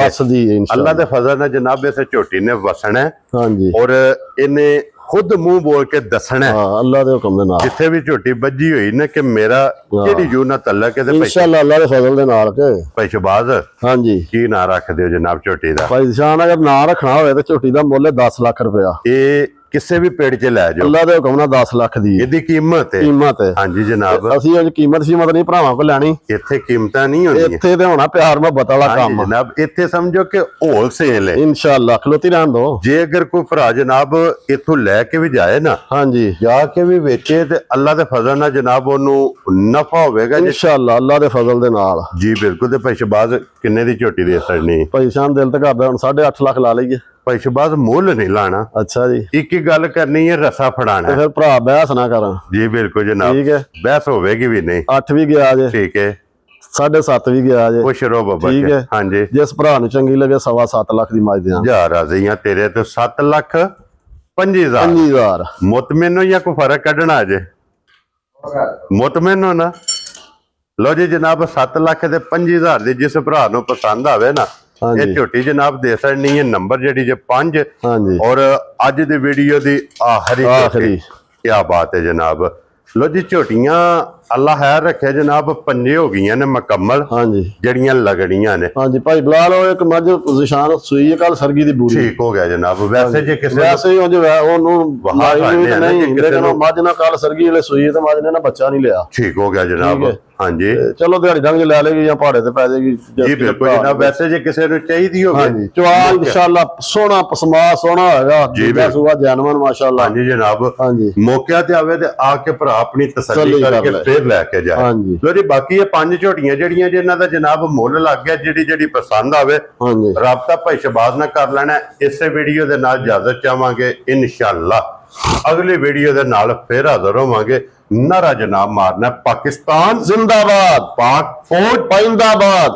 ਅੱਲਾ ਦੇ ਫਜ਼ਲ ਨਾਲ ਜਨਾਬ ਇਸ ਝੋਟੀ ਨੇ ਵਸਣਾ ਹਾਂਜੀ। ਔਰ ਇਹਨੇ ਖੁਦ ਮੂੰਹ ਬੋਲ ਕੇ ਦੱਸਣਾ ਅੱਲਾ ਦੇ ਹੁਕਮ ਦੇ ਨਾਲ ਜਿੱਥੇ ਵੀ ਝੋਟੀ ਵੱਜੀ ਹੋਈ ਨਾ ਕਿ ਮੇਰਾ ਕਿਹੜੀ ਜੂ ਨਾਲ ਤਲਕ ਹੈ ਤੇ ਇਨਸ਼ਾਅੱਲਾ ਅੱਲਾ ਦੇ ਫਜ਼ਲ ਦੇ ਨਾਲ ਕੇ। ਭਾਈ ਸ਼ਬਾਜ਼ ਹਾਂਜੀ ਕੀ ਨਾਂ ਰੱਖਦੇ ਹੋ ਜਨਾਬ ਝੋਟੀ ਦਾ? ਭਾਈ ਸ਼ਾਨ ਅਗਰ ਨਾਂ ਰੱਖਣਾ ਹੋਵੇ ਤੇ ਝੋਟੀ ਦਾ ਮੁੱਲ 10 ਲੱਖ ਰੁਪਇਆ। ਇਹ ਕਿਸੇ ਵੀ ਪੇੜ 'ਚ ਲੈ ਜਾਓ ਅੱਲਾ ਦੇ ਹੁਕਮ ਨਾਲ 10 ਲੱਖ ਦੀ ਇਹਦੀ ਕੀਮਤ ਹੈ। ਹਾਂਜੀ ਜਨਾਬ। ਅਸੀਂ ਅੱਜ ਕੀਮਤ ਨਹੀਂ ਭਰਾਵਾਂ ਕੋਲ ਲੈਣੀ। ਇੱਥੇ ਕੀਮਤਾਂ ਨਹੀਂ ਹੁੰਦੀਆਂ ਇੱਥੇ ਤੇ ਹੋਣਾ ਪਿਆਰ ਮੁਹੱਬਤ ਵਾਲਾ ਕੰਮ ਜਨਾਬ। ਇੱਥੇ ਸਮਝੋ ਕਿ ਹੋਲਸੇਲ ਹੈ ਇਨਸ਼ਾਅੱਲਾ। ਖਲੋਤੀ ਰਹਿਣ ਦੋ। ਜੇ ਅਗਰ ਕੋਈ ਭਰਾ ਜਨਾਬ ਇੱਥੋਂ ਲੈ ਕੇ ਵੀ ਜਾਏ ਨਾ ਹਾਂਜੀ ਜਾ ਕੇ ਵੀ ਵੇਚੇ ਤੇ ਅੱਲਾ ਦੇ ਫਜ਼ਲ ਨਾਲ ਜਨਾਬ ਉਹਨੂੰ ਨਫਾ ਹੋਵੇਗਾ ਇਨਸ਼ਾਅੱਲਾ ਅੱਲਾ ਦੇ ਫਜ਼ਲ ਦੇ ਨਾਲ ਜੀ ਬਿਲਕੁਲ। ਤੇ ਭਾਈ ਸ਼ਬਾਜ਼ ਕਿੰਨੇ ਦੀ ਝੋਟੀ ਦੇ ਅਸਰ ਨਹੀਂ? ਭਾਈ ਸ਼ਾਨ ਦਿਲ ਤੇ ਕਰਦਾ ਹੁਣ 8.5 ਲੱਖ ਲਾ ਲਈਏ। ਭਾਈ ਸ਼ਬਾਜ਼ ਮੁੱਲ ਨਹੀਂ ਲਾਣਾ। ਅੱਛਾ ਜੀ, ਇੱਕ ਹੀ ਗੱਲ ਕਰਨੀ ਹੈ, ਰਸਾ ਫੜਾਣਾ। ਫਿਰ ਭਰਾ ਬਹਿਸ ਨਾ ਕਰਾਂ। ਜੀ ਬਿਲਕੁਲ ਜਨਾਬ, ਠੀਕ ਹੈ, ਬਹਿਸ ਹੋਵੇਗੀ ਵੀ ਨਹੀਂ। 8 ਵੀ ਗਿਆ ਜੇ, ਠੀਕ ਹੈ, 7.5 ਵੀ ਗਿਆ ਜੇ। ਖੁਸ਼ ਰਹੋ ਬਾਬਾ। ਠੀਕ ਹੈ, ਹਾਂਜੀ, ਜਿਸ ਭਰਾ ਨੂੰ ਚੰਗੀ ਲੱਗੇ 7.25 ਲੱਖ ਦੀ ਮੱਝ ਦਿਆਂ। ਜਾ ਰਾਜ਼ੀਆਂ ਤੇਰੇ ਤੋਂ 7,25,000। 25,000 ਮੁਤਮਿਨ ਹੋ ਜਾਂ ਕੋਈ ਫਰਕ ਕੱਢਣਾ ਅਜੇ? ਮੁਤਮਿਨ ਹੋ ਨਾ? ਲੋ ਜੀ ਜਨਾਬ, 7,25,000 ਦੀ ਜਿਸ ਭਰਾ ਨੂੰ ਪਸੰਦ ਆਵੇ ਨਾ, ਇਹ ਝੋਟੀ ਜਨਾਬ ਦੇ ਸਕਣੀ ਹੈ। ਨੰਬਰ ਜਿਹੜੀ ਜੇ 5। ਹਾਂਜੀ, ਔਰ ਅੱਜ ਦੀ ਵੀਡੀਓ ਦੀ ਆਖਰੀ ਕੀ ਬਾਤ ਹੈ ਜਨਾਬ। ਲੋ ਜੀ ਝੋਟੀਆਂ ਅੱਲਾ ਖੈਰ ਰੱਖਿਆ ਜਨਾਬ, 5 ਹੋ ਗਈਆਂ ਨੇ ਮੁਕੰਮਲ। ਹਾਂਜੀ, ਜਿਹੜੀਆਂ ਲੱਗਣੀਆਂ ਨੇ। ਹਾਂਜੀ ਭਾਈ ਬੁਲਾ ਲਓ। ਇੱਕ ਮੱਝ ਨਿਸ਼ਾਨ ਸੂਈ ਹੈ ਕੱਲ ਸਰਗੀ ਦੀ ਬੂਰੀ। ਠੀਕ ਹੋ ਗਿਆ ਜਨਾਬ। ਵੈਸੇ ਜੇ ਕਿਸੇ ਵੈਸੇ ਹੀ ਉਹਨੂੰ ਨਹੀਂ, ਲੇਕਿਨ ਮੱਝ ਨਾਲ ਕੱਲ ਸਰਗੀ ਵਾਲੇ ਸੂਈ ਤੇ ਮੱਝ ਨੇ ਨਾ ਬੱਚਾ ਨਹੀਂ ਲਿਆ। ਠੀਕ ਹੋ ਗਿਆ ਜਨਾਬ। ਹਾਂਜੀ, ਚਲੋ ਦਿਹਾੜੀ ਡੰਗ ਲੈ ਲੇਗੀ ਜਾਂ ਪਹਾੜੇ ਤੇ ਪੈ ਜਾਏਗੀ। ਜੀ ਬਿਲਕੁਲ ਜਨਾਬ। ਵੈਸੇ ਜੇ ਕਿਸੇ ਨੂੰ ਚਾਹੀਦੀ ਹੋਵੇ, ਹਾਂਜੀ, ਚਵਾਲ ਇਨਸ਼ਾਅੱਲਾ ਸੋਹਣਾ ਪਸਮਾ ਸੋਹਣਾ ਹੋਏਗਾ। ਜੀ ਸੁਆ ਜਨਮਨ ਮਾਸ਼ਾਅੱਲਾ। ਹਾਂਜੀ ਜਨਾਬ, ਹਾਂਜੀ, ਮੌਕਿਆਂ ਤੇ ਆਵੇ ਤੇ ਆ ਕੇ ਭਰਾ ਆਪਣੀ ਤਸੱਲੀ ਕਰਕੇ ਫਿਰ ਲੈ ਕੇ ਜਾਏ। ਹਾਂਜੀ, ਲੋ ਜੀ ਬਾਕੀ ਇਹ 5 ਝੋਟੀਆਂ ਜਿਹੜੀਆਂ ਜਿਨ੍ਹਾਂ ਦਾ ਜਨਾਬ ਮੁੱਲ ਲੱਗ ਗਿਆ, ਜਿਹੜੀ ਪਸੰਦ ਆਵੇ ਹਾਂਜੀ, ਰਾਬਤਾ ਭਾਈ ਸ਼ਬਾਜ਼ ਨਾਲ ਕਰ ਲੈਣਾ। ਇਸੇ ਵੀਡੀਓ ਦੇ ਨਾਲ ਇਜਾਜ਼ਤ ਚਾਹਾਂਗੇ। ਇਨਸ਼ਾਅੱਲਾ ਅਗਲੀ ਵੀਡੀਓ ਦੇ ਨਾਲ ਫਿਰ ਹਾਜ਼ਰ ਹੋਵਾਂਗੇ। ਨਾਰਾ ਜਨਾਬ ਮਾਰਨਾ, ਪਾਕਿਸਤਾਨ ਜ਼ਿੰਦਾਬਾਦ, ਪਾਕ ਫੌਜ ਪਾਇੰਦਾਬਾਦ।